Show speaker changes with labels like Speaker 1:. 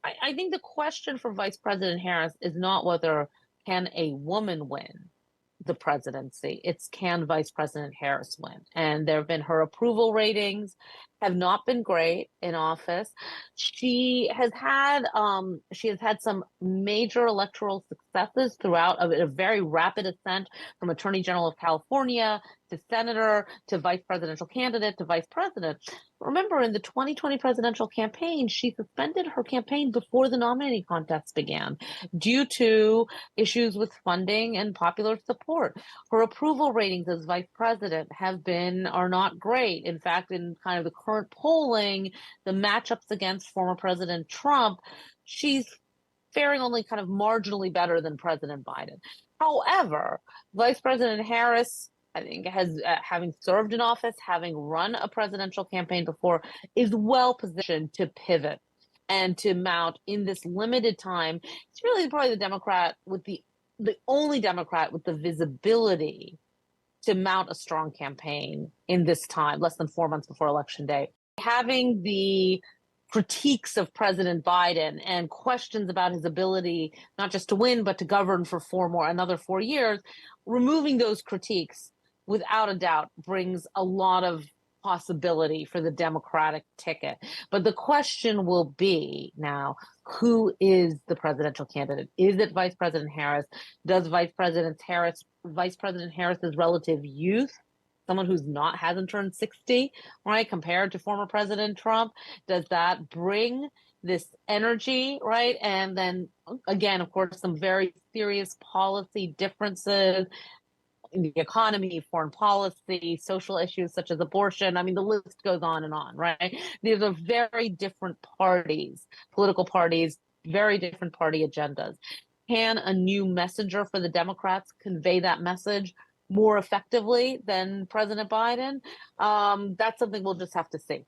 Speaker 1: I think the question for Vice President Harris is not whether can a woman win the presidency. It's can Vice President Harris win? And there have been her approval ratings have not been great in office. She has had some major electoral successes throughout a very rapid ascent from Attorney General of California to senator to vice presidential candidate to vice president. Remember, in the 2020 presidential campaign, she suspended her campaign before the nominee contest began due to issues with funding and popular support. Her approval ratings as vice president are not great. In fact, in kind of the current polling, the matchups against former President Trump, she's faring only kind of marginally better than President Biden. However, Vice President Harris, I think, has having served in office, having run a presidential campaign before, is well positioned to pivot and to mount in this limited time. It's really probably the only Democrat with the visibility to mount a strong campaign in this time, less than 4 months before Election Day. Having the critiques of President Biden and questions about his ability not just to win, but to govern for another 4 years, removing those critiques without a doubt brings a lot of possibility for the Democratic ticket. But the question will be now, who is the presidential candidate? Is it Vice President Harris? Does Vice President Harris's relative youth, someone hasn't turned 60, right, compared to former President Trump, does that bring this energy, right? And then again, of course, some very serious policy differences in the economy, foreign policy, social issues such as abortion. I mean, the list goes on, right? These are very different parties, political parties, very different party agendas. Can a new messenger for the Democrats convey that message more effectively than President Biden? That's something we'll just have to see.